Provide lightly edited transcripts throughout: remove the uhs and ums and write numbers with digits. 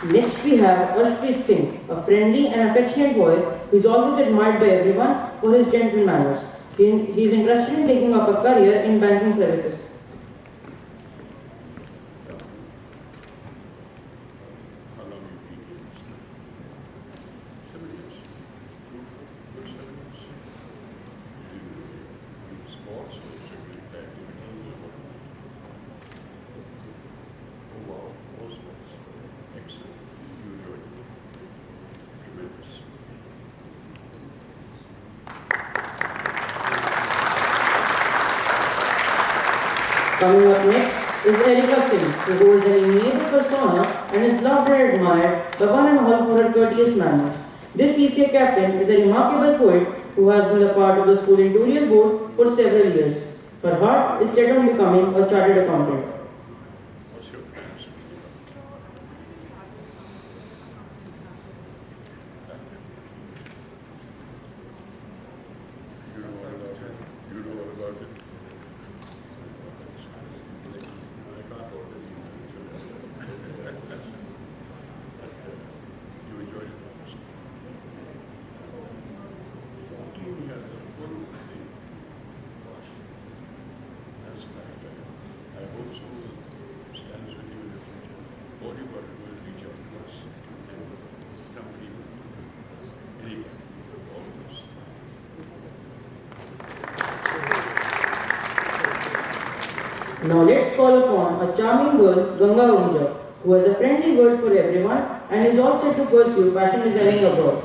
Next we have Ashpreet Singh, a friendly and affectionate boy who is always admired by everyone for his gentle manners. He is interested in taking up a career in banking services. How long have you been here? 7 years. Good 7 years. Do you do sports or extracurricular activities? Oh wow, all sports. Excellent. You enjoyed it. Tremendous. Coming up next is Erika Singh, who holds an amiable persona and is loved and admired by one and all for her courteous manners. This ECA captain is a remarkable poet who has been a part of the school editorial board for several years. Her heart is set on becoming a chartered accountant. What's your plans? You know all about it? You know all about it? I can't hold it. You enjoyed it? 14 years. That's a lifetime. I hope so. Stands with you in the future. All you've got to do is reach out to us. And somebody, anybody, all of us. Now let's call upon a charming girl, Ganga Ahuja, who has a friendly word for everyone and is all set to pursue fashion designing abroad.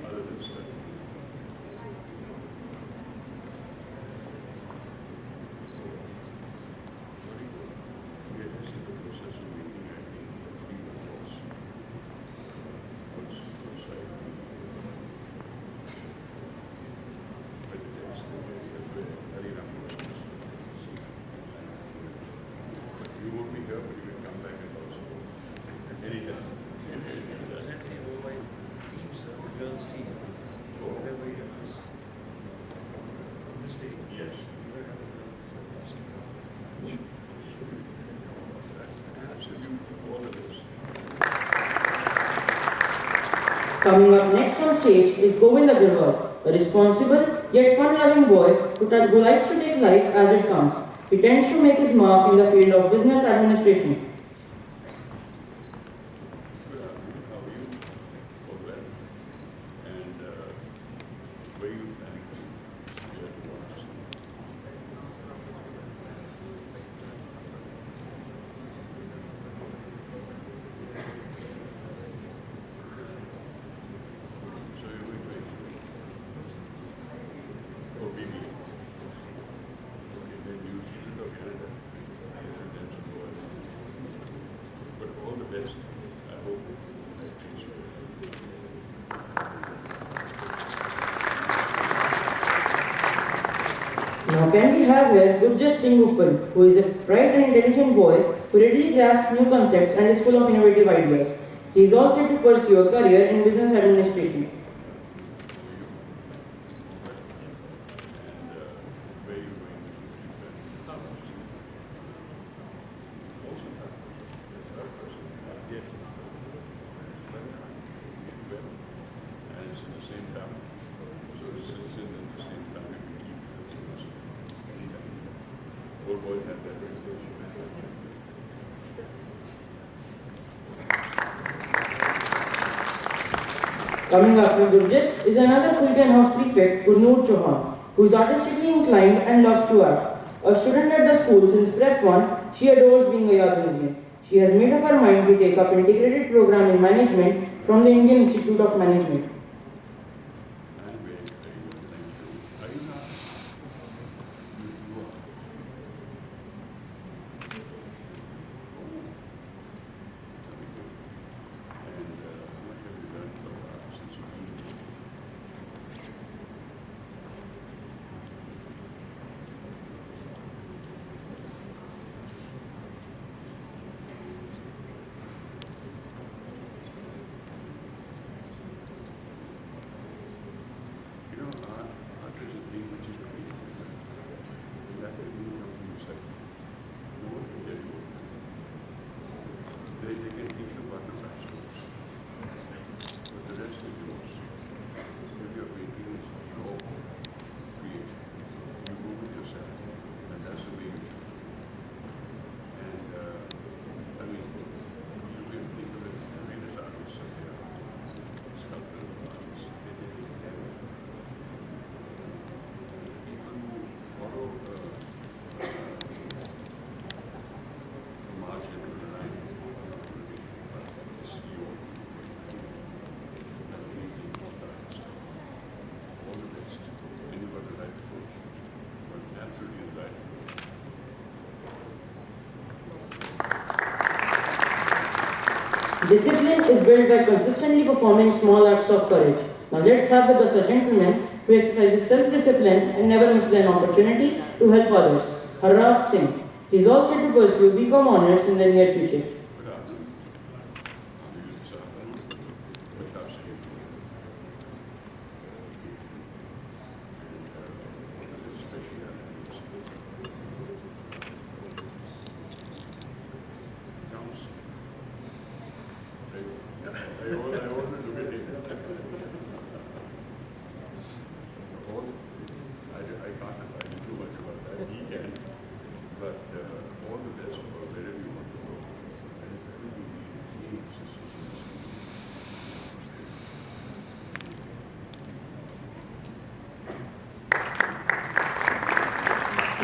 Other than study. We are just in the process of making, I think, 3 reports. What's like? But it is very numbers. But you won't be here, but you can come back and also. Anytime. Girls team. Oh. Every year. This team. Yes. Absolutely, all of us. Coming up next on stage is Govind Agarwal, a responsible yet fun-loving boy who likes to take life as it comes. He tends to make his mark in the field of business administration. Good afternoon, how are you? All well? And where are you planning to go to watch? So you're going to or BBA? Okay, then New Zealand or Canada? Different types of work. But all the best. I hope that things go Now can we have here Gurjas Singh Uppal, who is a bright and intelligent boy who readily grasps new concepts and is full of innovative ideas. He is all set to pursue a career in business administration. and where you're going to keep that. Also, third person. Yes. Well, and it's in the same town. So it's in the same town if we keep it. Anytime. All boys have that reputation. Coming after Gurjas is another full-time house prefect, Gurnoor Chauhan, who is artistically inclined and loves to act. A student at the school since Prep 1, she adores being a Yard Indian. She has made up her mind to take up integrated program in management from the Indian Institute of Management. I'm very good, thank you. Are you not? You are. Very good. And how much have you learned from since you've been here? Discipline is built by consistently performing small acts of courage. Now let's have with us a gentleman who exercises self-discipline and never misses an opportunity to help others. Harraj Singh. He is all set to pursue BCom honors in the near future.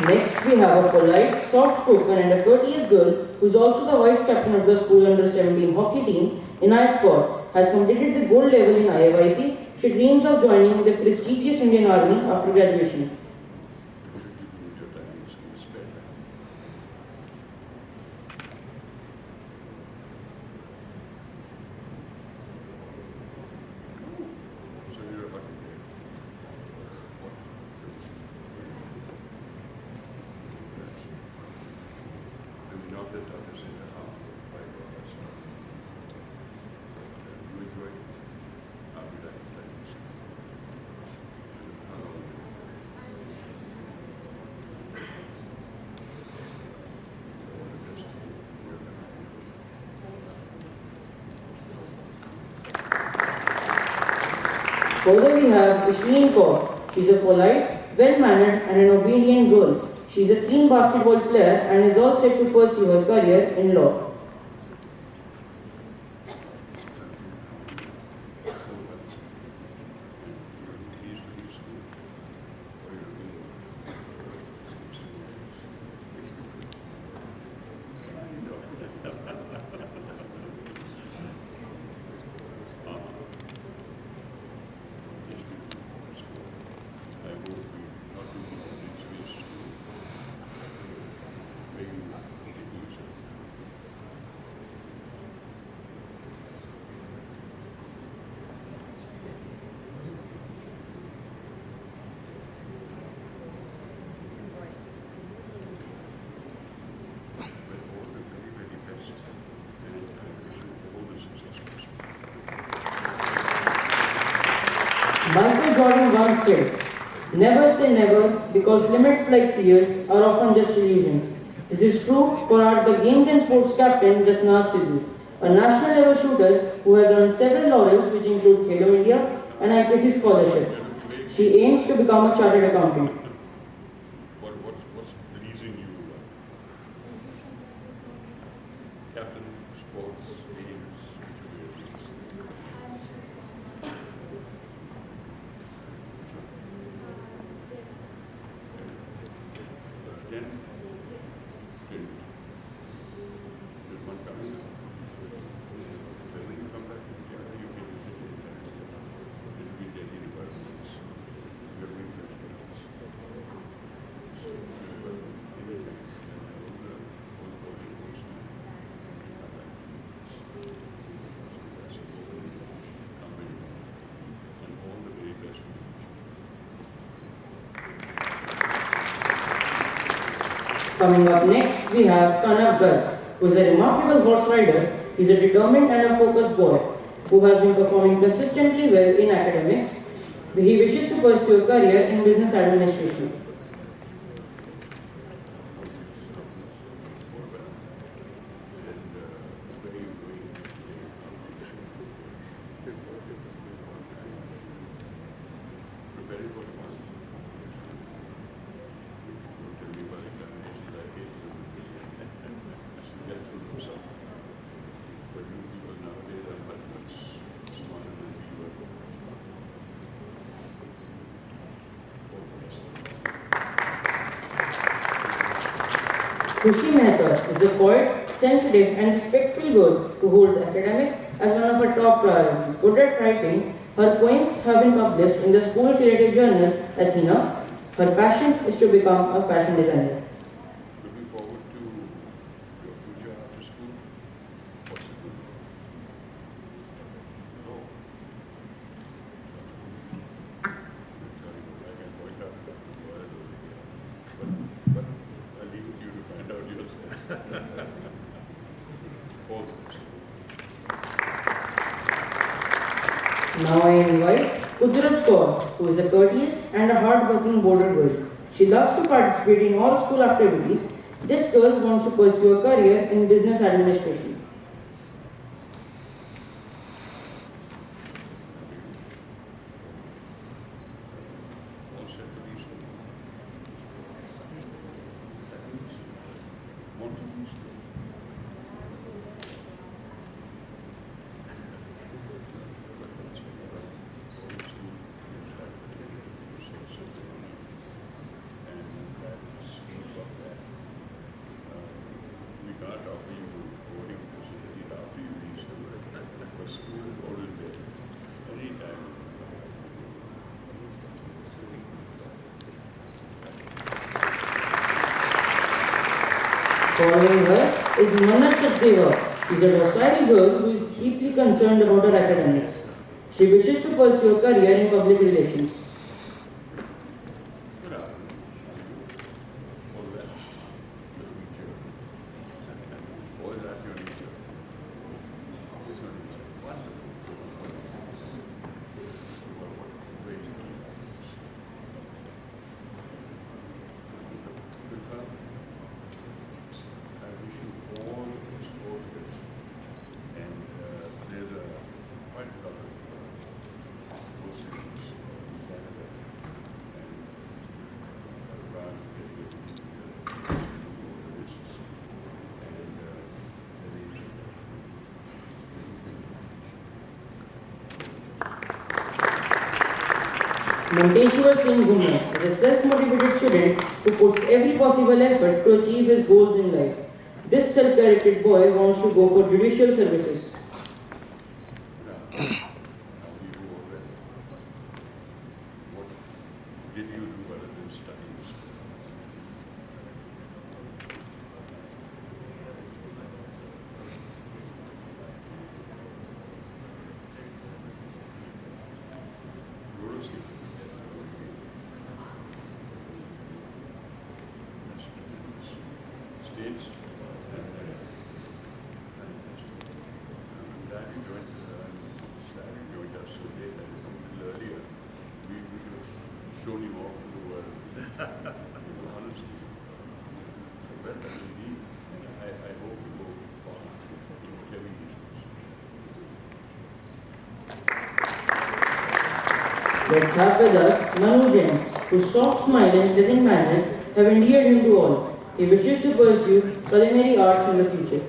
Next, we have a polite, soft-spoken and a courteous girl who is also the vice captain of the school under-17 hockey team. Inayat Kaur has completed the gold level in IYP. She dreams of joining the prestigious Indian Army after graduation. Further, we have Ishreen Kaur. She is a polite, well-mannered and an obedient girl. She is a keen basketball player and is all set to pursue her career in law. Michael Jordan once said, "Never say never because limits like fears are often just illusions." This is true for our the Games and Sports captain Jasnaz Sidhu, a national level shooter who has earned several laurels which include Khelo India and IPC scholarship. She aims to become a chartered accountant. What's the reason you captain sports games? Again, did one come in? When you come back to India, you can it'll be daily requirements. You're doing 50 minutes. So, anything. And all the very best. Coming up next, we have Kanav Garg, who is a remarkable horse rider. He is a determined and a focused boy who has been performing consistently well in academics. He wishes to pursue a career in business administration. Khushi Mehta is a quiet, sensitive and respectful girl who holds academics as one of her top priorities. Good at writing, her poems have been published in the school creative journal Athena. Her passion is to become a fashion designer. Looking forward to your future after school. What's it going to be? Now I invite Kudrat Kaur, who is a courteous and a hard-working border girl. She loves to participate in all school activities. This girl wants to pursue a career in business administration. All set to these two. Want to these two. We can't offer you voting facility after you reach the work. But school is always there. Anytime. Following her is Manat Sachdeva. She is a docile girl who is deeply concerned about her academics. She wishes to pursue a career in public relations. Good afternoon. All the best. Good to meet you. All that your nature. This one is wonderful. Great. Good fun. I wish you all the sport. And there's quite a lot of positions in Canada. And around getting this. And Monteshwar Singh Gumna is a self-motivated student who puts every possible effort to achieve his goals in life. This self-directed boy wants to go for judicial services. how do you do all that? What did you do other than studies? Rural schools. States. I'm glad you joined us so late. I was a little earlier. We would have shown you off to the world. Honestly. Well, that's indeed. And I hope you go far in whatever you choose. Let's have with us Manu Jain, whose soft smile and pleasant manners have endeared him to all. He wishes to pursue culinary arts in the future.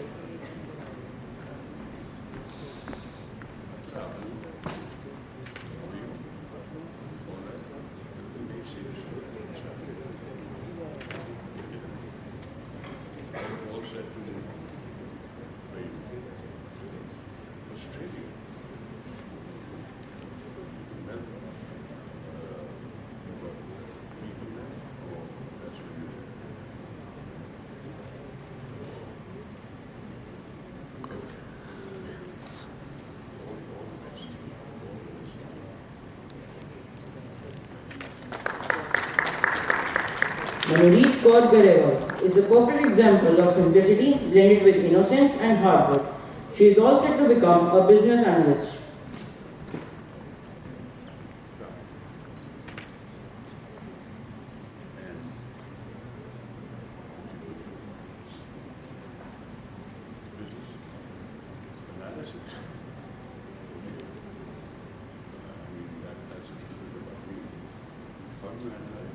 All set to Australia. Melbourne. You've got people there? Oh, that's where you live. All the best. All the best. Manureet Kaur Garewal is a perfect example of simplicity blended with innocence and hard work. She is all set to become a business analyst. And business analysis. That's a little bit about me. Fun to analyze.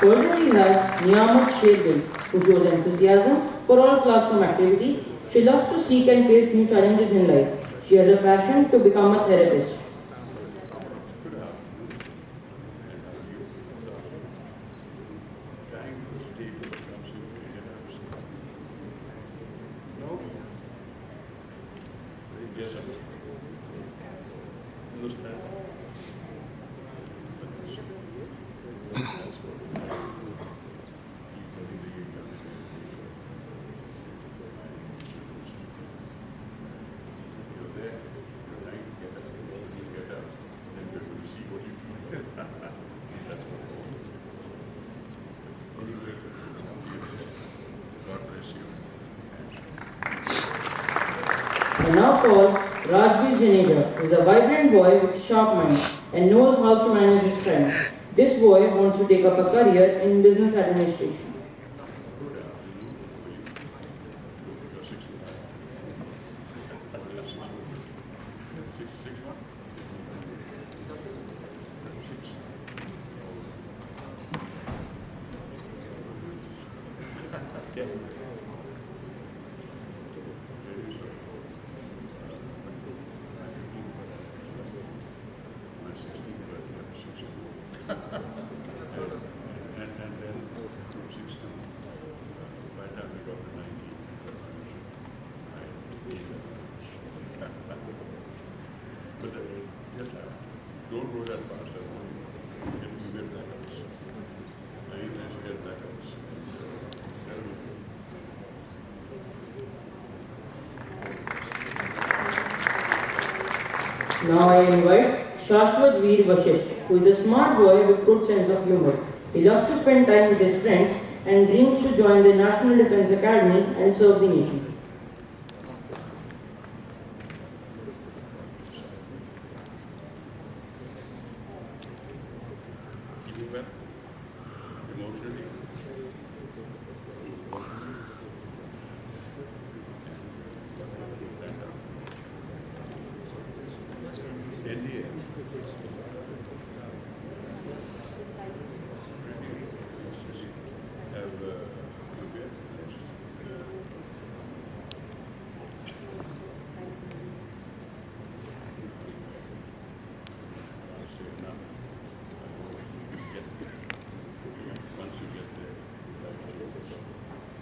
Further, we have Niyamat Shergill, who shows enthusiasm for all classroom activities. She loves to seek and face new challenges in life. She has a passion to become a therapist. Yes, sir. Understand? I now call Rajbir Janeja, who is a vibrant boy with sharp mind and knows how to manage his friends. This boy wants to take up a career in business administration. Don't go that fast. You get blackouts. I get blackouts. Now I invite Shashwat Veer Vashisht, who is a smart boy with good sense of humor. He loves to spend time with his friends and dreams to join the National Defence Academy and serve the nation. Emotionally. NDA. Have once you get there, life changes.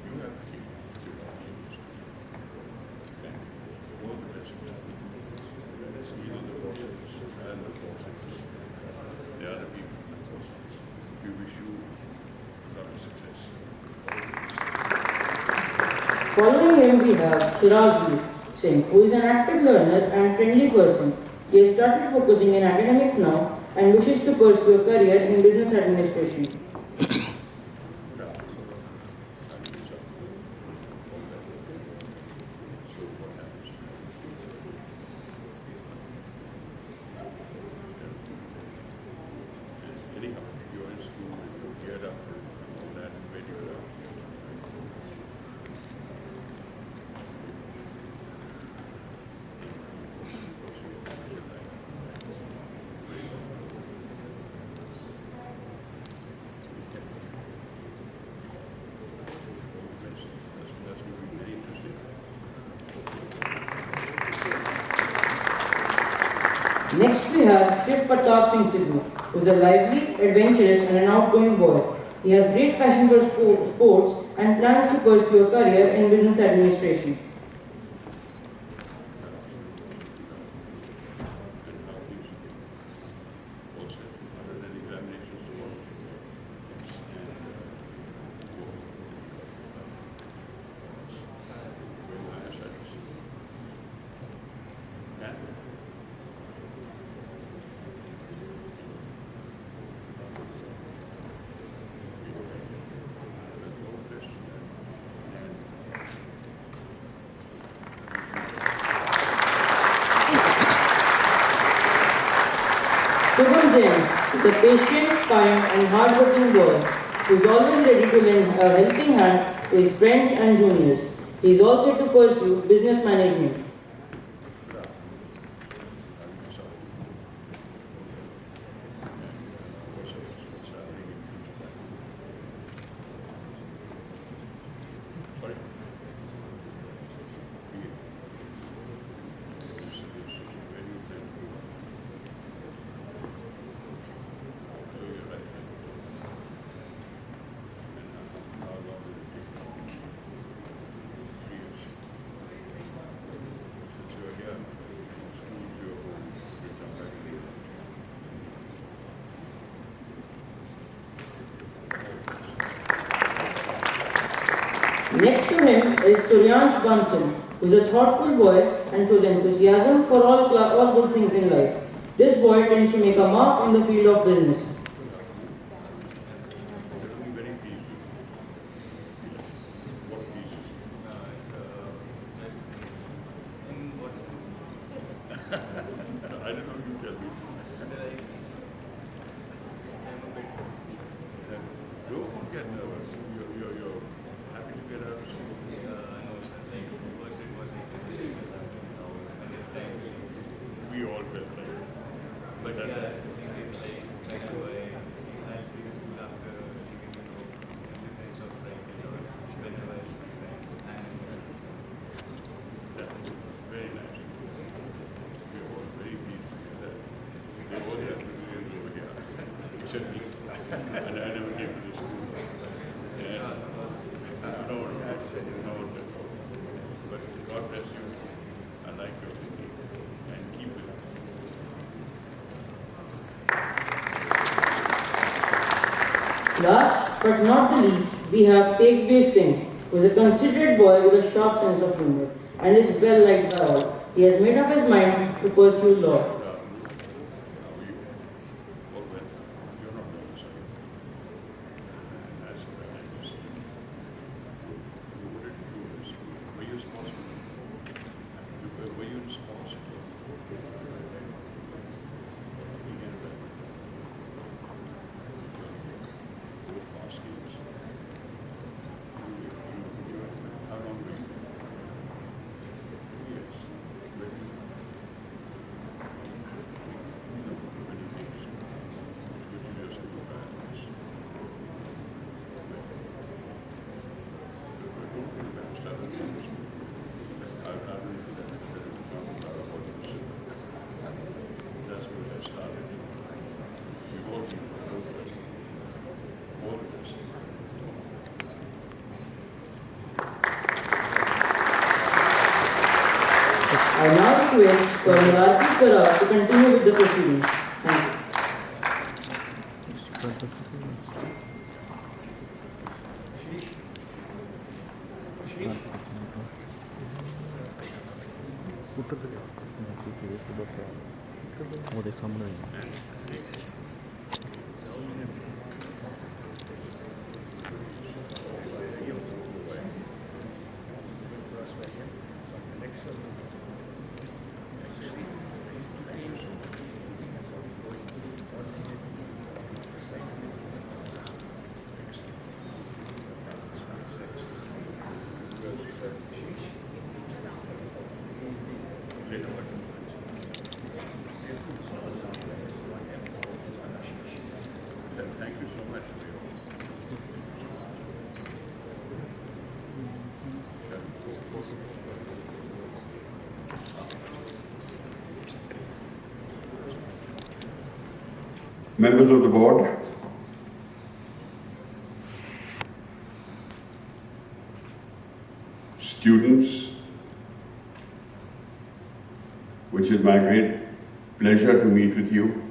You have to keep your options. Okay? All the best. Either the bosses and the bosses. The other people and the bosses. We wish you a lot of success. Following him we have Shirazveer Singh, who is an active learner and friendly person. He has started focusing in academics now and wishes to pursue a career in business administration. So what happens? Anyhow, you're in school, you're geared up for all that, ready for that. That's going to be very interesting. Next we have Shiv Pratap Singh Sidhu, who is a lively, adventurous and an outgoing boy. He has great passion for sports and plans to pursue a career in business administration. And how things also, other than examinations, tomorrow. Very higher studies. And Shubham Jain is a patient, kind and hardworking boy who is always ready to lend a helping hand to his friends and juniors. He is also to pursue business management. sorry. So you're right. And how long will it take? 3 years. Since you're here, school to your home, you come back later. Next to him is Suryansh Bansal, who is a thoughtful boy and shows enthusiasm for all good things in life. This boy tends to make a mark in the field of business. They're very pleased with you. What pleases you? In what And I never came to this school. And you know what I said, you know what, but God bless you. I like your thinking and keep it up. Last but not the least, we have Tekbir Singh, who is a considerate boy with a sharp sense of humor and is well liked by all. He has made up his mind to pursue law. I now request for Murati Kara to continue with the proceedings. Thank you. ਉਹਦੇ ਸਾਹਮਣੇ Thank you so much for your Members of the board, students, which is my great pleasure to meet with you,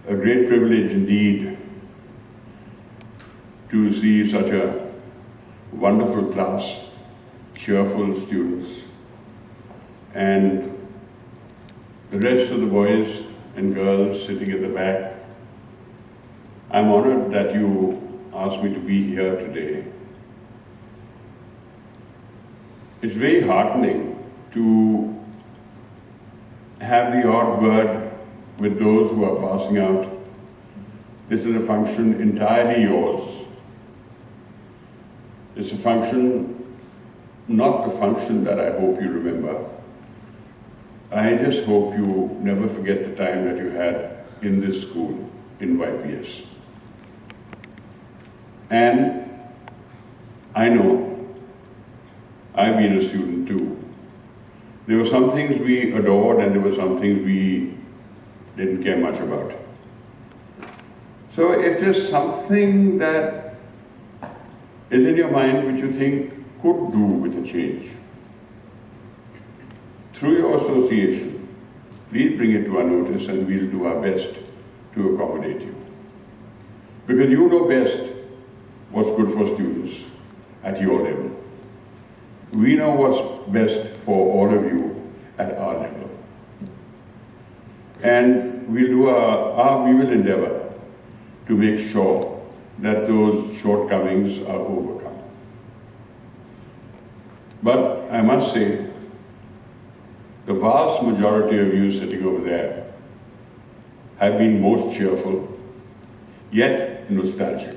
a great privilege indeed to see such a wonderful class, cheerful students, and the rest of the boys and girls sitting at the back. I'm honored that you asked me to be here today. It's very heartening to have the odd word with those who are passing out. This is a function entirely yours. It's a function, not the function that I hope you remember. I just hope you never forget the time that you had in this school, in YPS. And I know, I've been a student too. There were some things we adored and there were some things we didn't care much about. So if there's something that is in your mind which you think could do with a change, through your association, please bring it to our notice and we'll do our best to accommodate you. Because you know best what's good for students at your level. We know what's best for all of you at our level. And we'll do we will endeavor to make sure that those shortcomings are overcome. But I must say, the vast majority of you sitting over there have been most cheerful, yet nostalgic.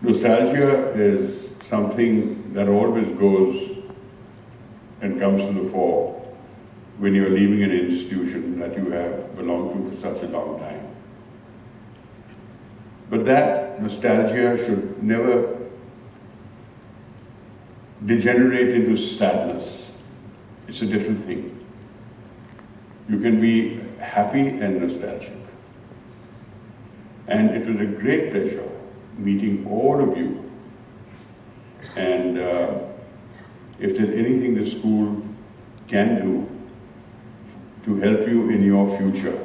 Nostalgia is something that always goes and comes to the fore when you're leaving an institution that you have belonged to for such a long time. But that nostalgia should never degenerate into sadness. It's a different thing. You can be happy and nostalgic. And it was a great pleasure meeting all of you. And if there's anything the school can do to help you in your future,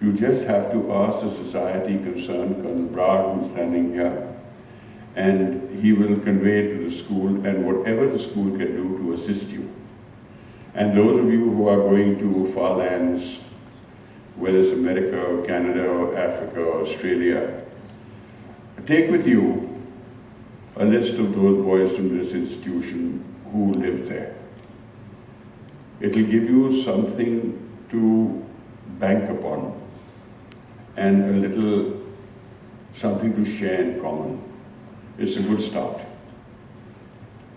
you just have to ask the society concerned, Colonel Brad, who's standing here, and he will convey it to the school and whatever the school can do to assist you. And those of you who are going to far lands, whether it's America or Canada or Africa or Australia, take with you a list of those boys from this institution who live there. It'll give you something to bank upon and a little something to share in common. It's a good start.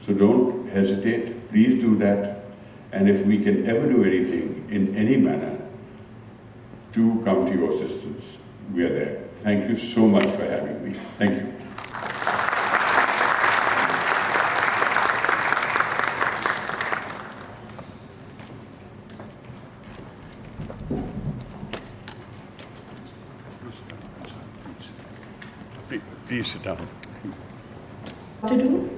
So don't hesitate, please do that. And if we can ever do anything in any manner to come to your assistance, we are there. Thank you so much for having me. Thank you. Please sit down. To do,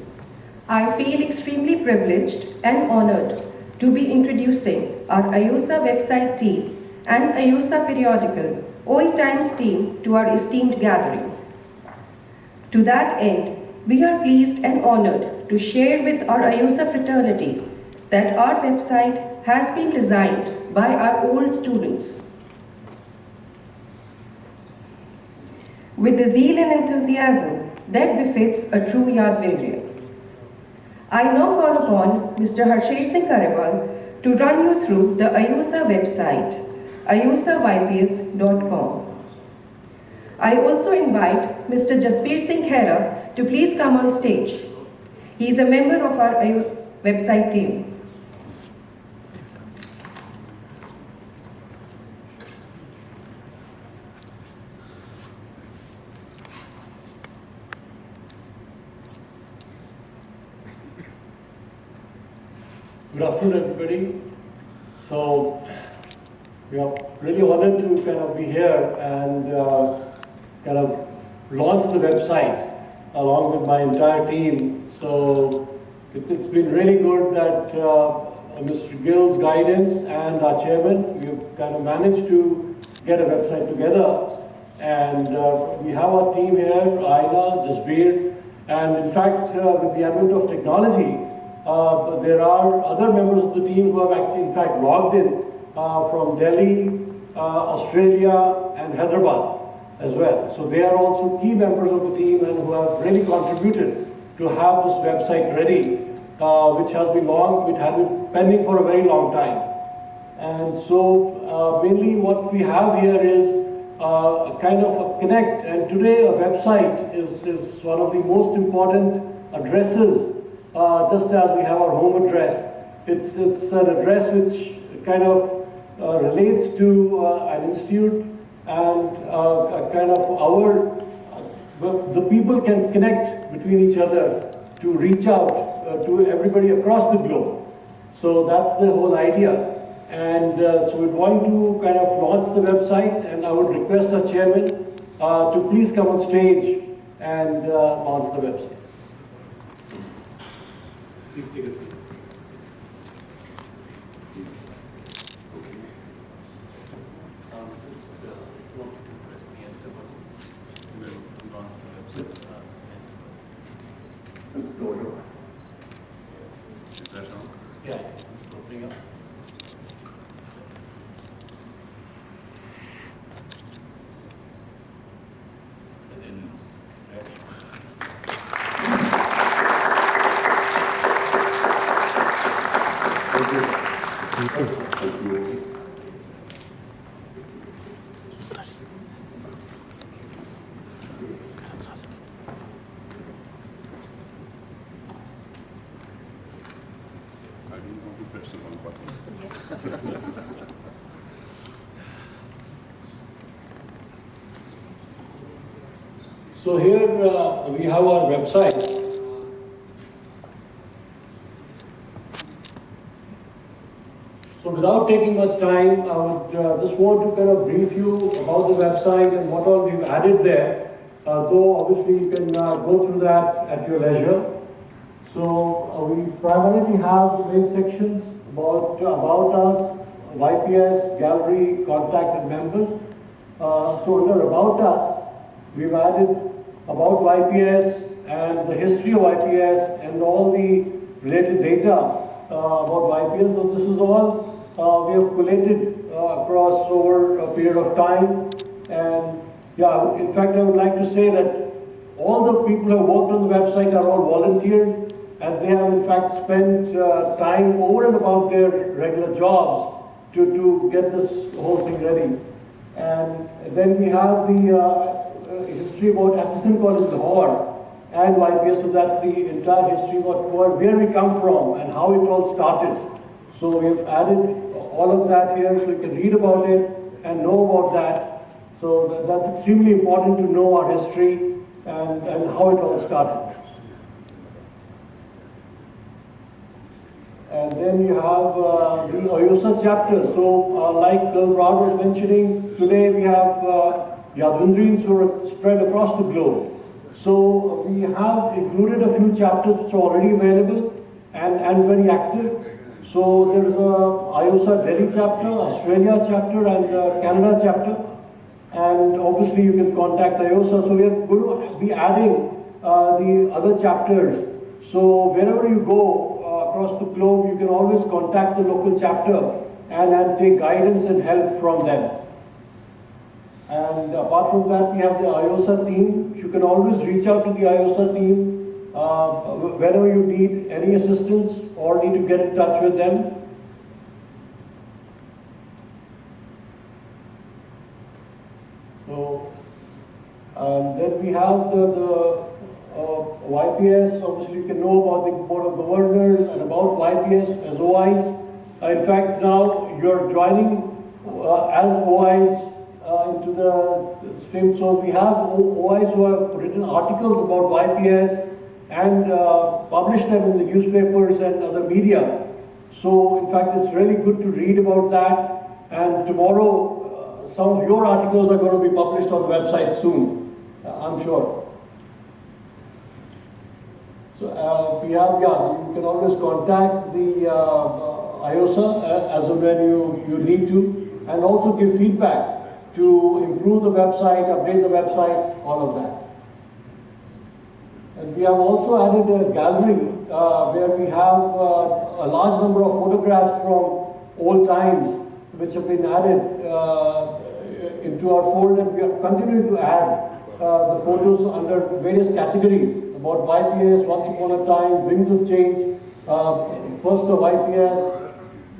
I feel extremely privileged and honored to be introducing our AYOSA website team and AYOSA periodical OE Times team to our esteemed gathering. To that end, we are pleased and honored to share with our AYOSA fraternity that our website has been designed by our old students. With the zeal and enthusiasm that befits a true Yadvindriya. I now call upon Mr. Harshesh Singh Kariwal to run you through the AYOSA website, ayosayps.com. I also invite Mr. Jasbir Singh Khera to please come on stage. He is a member of our website team. Good afternoon, everybody. So we are really honored to kind of be here and kind of launch the website along with my entire team. So it's been really good that Mr. Gill's guidance and our chairman, we've kind of managed to get a website together. And we have our team here, Aina, Jasbir, and in fact, with the advent of technology, there are other members of the team who have actually, in fact, logged in from Delhi, Australia, and Hyderabad as well. So they are also key members of the team and who have really contributed to have this website ready, which has been pending for a very long time. And so mainly what we have here is a kind of a connect. And today a website is one of the most important addresses. Just as we have our home address, it's an address which kind of relates to an institute and kind of the people can connect between each other to reach out to everybody across the globe. So that's the whole idea. And so we're going to kind of launch the website, and I would request our chairman to please come on stage and launch the website. Please take a seat. Please. Okay. Just want you to press the enter button. We'll launch the website. Is that on? Yeah, it's opening up. And then Thank you. I don't want to press the wrong button. So here we have our website. So to without taking much time, I would just want to kind of brief you about the website and what all we've added there. Though obviously you can go through that at your leisure. So we primarily have the main sections about us, YPS, gallery, contact and members. So under About Us, we've added about YPS and the history of YPS and all the related data about YPS. So this is all we have collated across over a period of time. And yeah, in fact, I would like to say that all the people who have worked on the website are all volunteers, and they have in fact spent time over and above their regular jobs to get this whole thing ready. And then we have the history about HSN College Lahore and YPS, so that's the entire history of where we come from and how it all started. So we've added all of that here so you can read about it and know about that. So that's extremely important to know our history and how it all started. And then you have the AYOSA chapter. So like Brad was mentioning, today we have Yadvindrins who are spread across the globe. So we have included a few chapters which are already available and very active. So there's a AYOSA Delhi chapter, Australia chapter and Canada chapter. And obviously you can contact AYOSA. So we are going to be adding the other chapters. So wherever you go across the globe, you can always contact the local chapter and take guidance and help from them. And apart from that, we have the AYOSA team. You can always reach out to the AYOSA team whenever you need any assistance or need to get in touch with them. So, and then we have the YPS. Obviously, you can know about the Board of Governors and about YPS as OIs. In fact, now you're joining as OIs into the stream. So we have OIs who have written articles about YPS and published them in the newspapers and other media. So in fact, it's really good to read about that. And tomorrow, some of your articles are going to be published on the website soon, I'm sure. So we have, you can always contact the AYOSA as and when you need to, and also give feedback to improve the website, update the website, all of that. And we have also added a gallery where we have a large number of photographs from old times which have been added into our fold, and we are continuing to add the photos under various categories about YPS, Once Upon a Time, Wings of Change, first of YPS,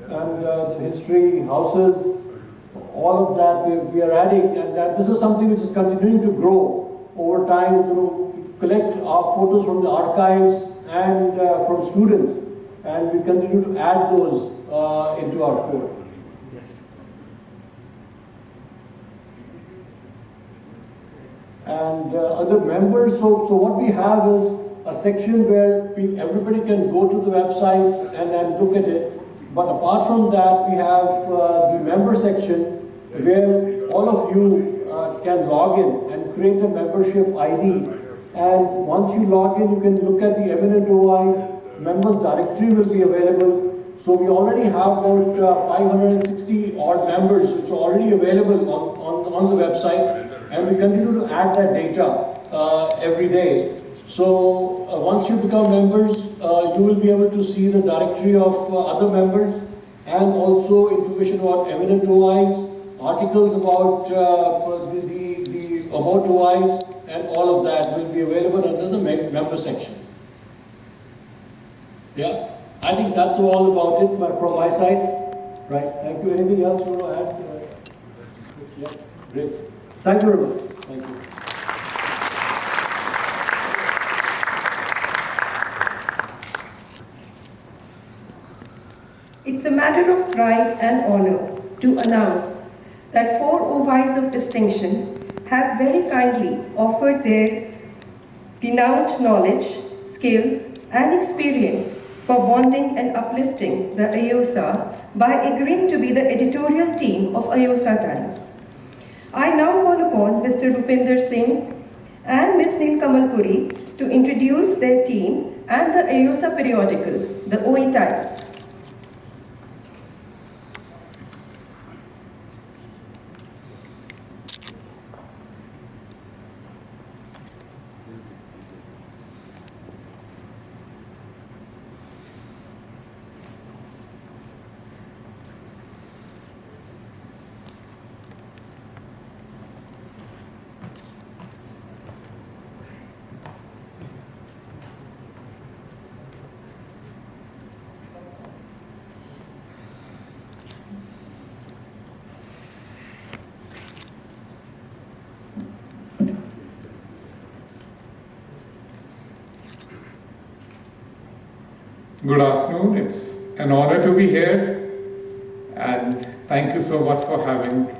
and the history, houses, all of that we are adding, and this is something which is continuing to grow over time to collect our photos from the archives and from students, and we continue to add those into our fold. Yes. And other members, so what we have is a section where everybody can go to the website and look at it. But apart from that, we have the member section where all of you can log in and create a membership ID. And once you log in, you can look at the eminent OIs, members directory will be available. So we already have about 560 odd members which are already available on the website, and we continue to add that data every day. So once you become members, you will be able to see the directory of other members and also information about eminent OIs, articles about the about OIs, and all of that will be available under the member section. Yeah, I think that's all about it from my side. Right, thank you. Anything else you want to add? Yeah, great. Thank you very much. Thank you. It's a matter of pride and honor to announce that 4 OIs of distinction have very kindly offered their renowned knowledge, skills, and experience for bonding and uplifting the AYOSA by agreeing to be the editorial team of AYOSA Times. I now call upon Mr. Rupinder Singh and Ms. Neel Kamal Puri to introduce their team and the AYOSA periodical, the OE Times. Good afternoon. It's an honor to be here, and thank you so much for having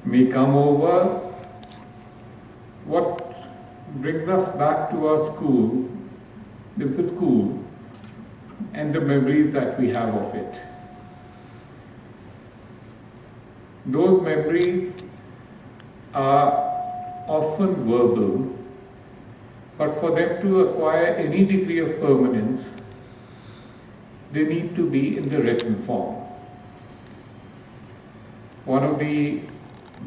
me come over. What brings us back to our school is the school and the memories that we have of it. Those memories are often verbal, but for them to acquire any degree of permanence, they need to be in the written form. One of the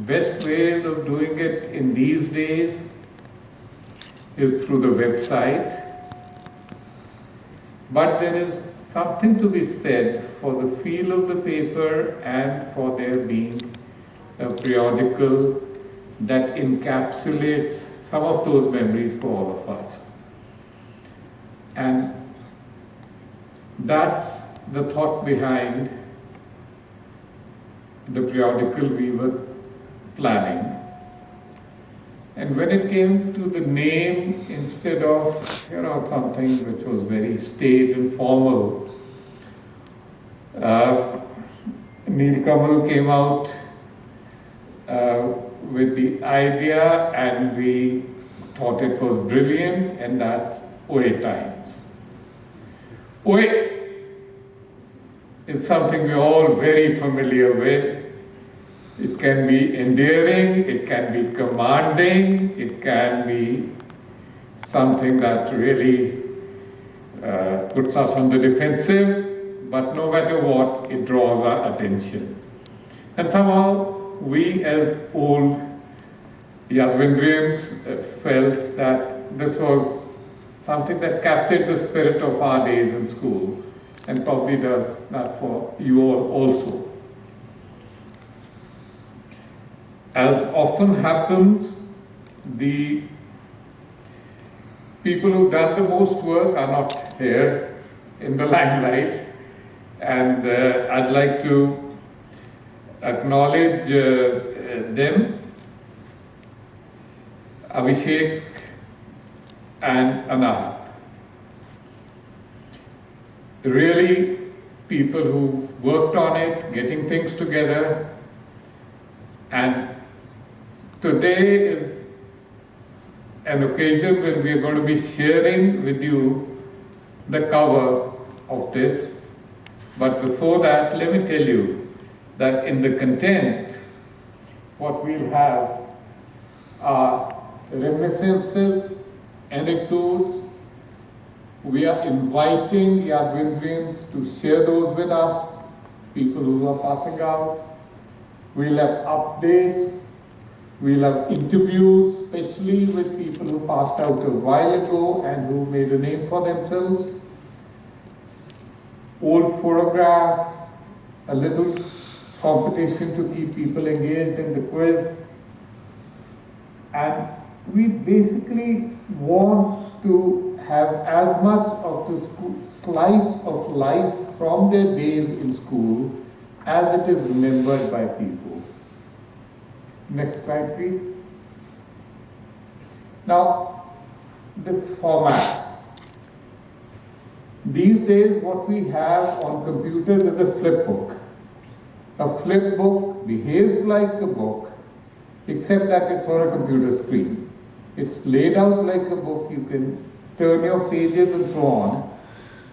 best ways of doing it in these days is through the website, but there is something to be said for the feel of the paper and for there being a periodical that encapsulates some of those memories for all of us. And that's the thought behind the periodical we were planning. And when it came to the name, instead of something which was very staid and formal, Neel Kamal came out with the idea, and we thought it was brilliant, and that's OE Times. OE is something we're all very familiar with. It can be endearing, it can be commanding, it can be something that really puts us on the defensive, but no matter what, it draws our attention. And somehow we as old Yadvindrians felt that this was something that captured the spirit of our days in school, and probably does that for you all also. As often happens, the people who've done the most work are not here in the limelight, and I'd like to acknowledge them, Abhishek and Anand. Really, people who've worked on it, getting things together, and today is an occasion when we are going to be sharing with you the cover of this. But before that, let me tell you that in the content, what we'll have are reminiscences, anecdotes. We are inviting Yadvindrians to share those with us, people who are passing out. We'll have updates, we'll have interviews, especially with people who passed out a while ago and who made a name for themselves. Old photograph, a little competition to keep people engaged in the quiz. And we basically want to have as much of the slice of life from their days in school as it is remembered by people. Next slide, please. Now, the format. These days, what we have on computers is a flip book. A flip book behaves like a book, except that it's on a computer screen. It's laid out like a book. You can turn your pages and so on.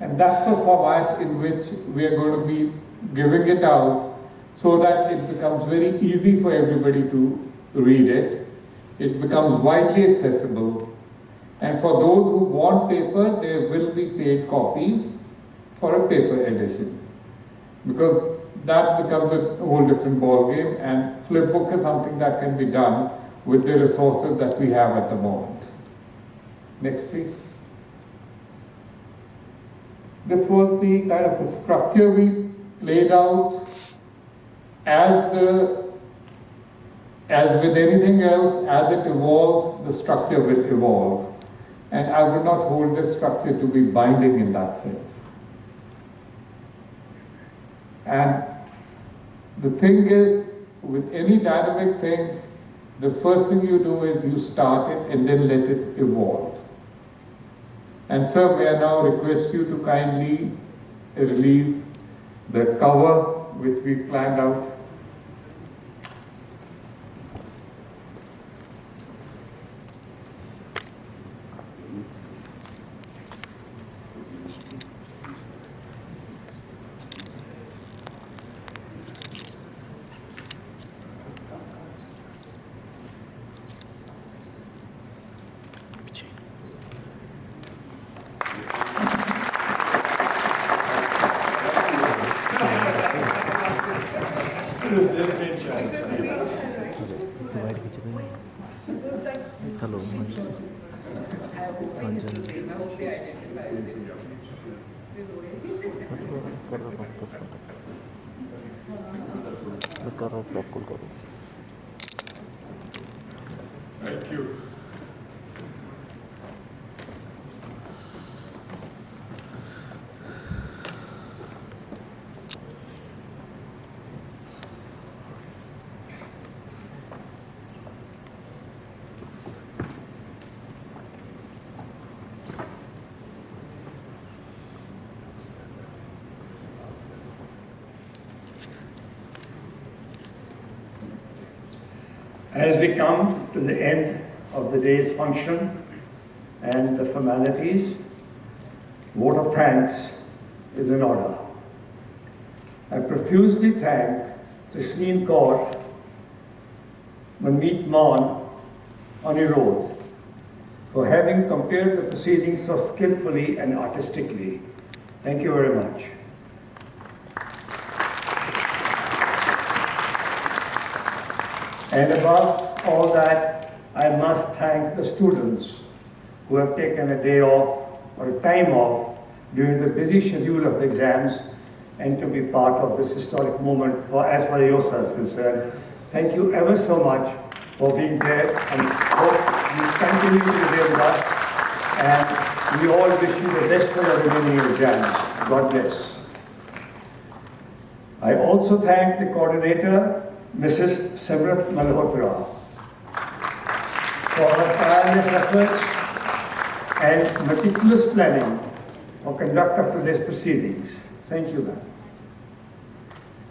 And that's the format in which we are going to be giving it out so that it becomes very easy for everybody to read it. It becomes widely accessible. And for those who want paper, there will be paid copies for a paper edition. Because that becomes a whole different ballgame, and flipbook is something that can be done with the resources that we have at the moment. Next, please. This was the kind of a structure we laid out. As with anything else, as it evolves, the structure will evolve. And I would not hold this structure to be binding in that sense. And the thing is, with any dynamic thing, the first thing you do is you start it and then let it evolve. And sir, may I now request you to kindly release the cover which we planned out. Hello हाँ जी हाँ जी कर रहा था बस मैं कर रहा था आपको करो Thank you. As we come to the end of the day's function and the formalities, vote of thanks is in order. I profusely thank Trishleen Kaur, Manmeet Maan, Anirudh, for having compared the proceedings so skillfully and artistically. Thank you very much. And above all that, I must thank the students who have taken a day off or a time off during the busy schedule of the exams and to be part of this historic moment for as far as AYOSA is concerned. Thank you ever so much for being there, and hope you continue to be there with us, and we all wish you the best for your remaining exams. God bless. I also thank the coordinator, Mrs. Simrat Malhotra, for her tireless efforts and meticulous planning for conduct of today's proceedings. Thank you, ma'am.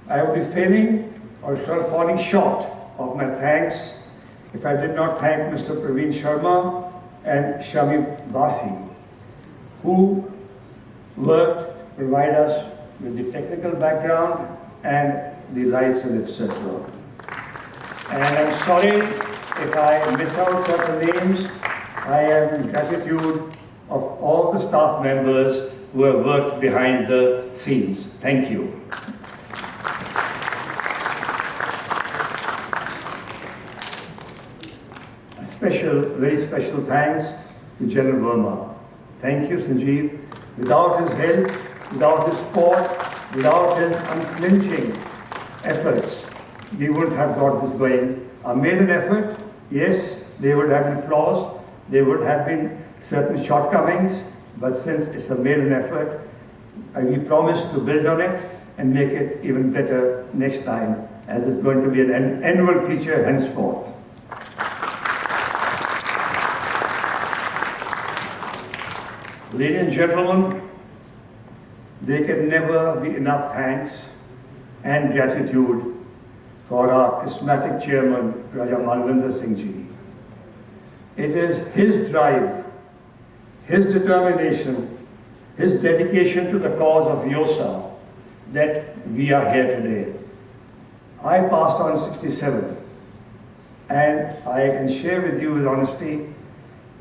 I would be failing or falling short of my thanks if I did not thank Mr. Praveen Sharma and Shami Basi, who worked to provide us with the technical background and the lights and etc. And I'm sorry if I miss out certain names. I am in gratitude of all the staff members who have worked behind the scenes. Thank you. A special, very special thanks to General Verma. Thank you, Sanjeev. Without his help, without his support, without his unflinching efforts, we wouldn't have got this going. A maiden effort, yes, there would have been flaws, there would have been certain shortcomings, but since it's a maiden effort, we promise to build on it and make it even better next time, as it's going to be an annual feature henceforth. Ladies and gentlemen, there can never be enough thanks and gratitude for our charismatic chairman, Raja Malvinder Singh Ji. It is his drive, his determination, his dedication to the cause of AYOSA that we are here today. I passed on 67, and I can share with you with honesty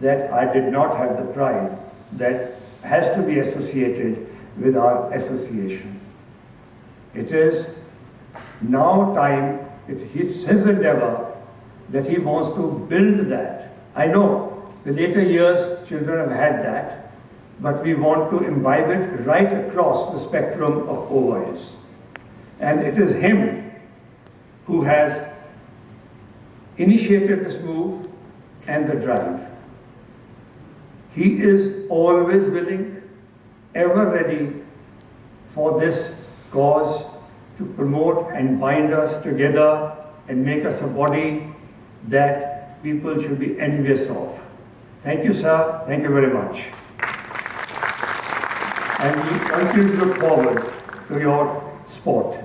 that I did not have the pride that has to be associated with our association. It is now time, it's his endeavor that he wants to build that. I know the later years children have had that, but we want to imbibe it right across the spectrum of OYs. And it is him who has initiated this move and the drive. He is always willing, ever ready for this cause to promote and bind us together and make us a body that people should be envious of. Thank you, sir. Thank you very much. And we continue to look forward to your support.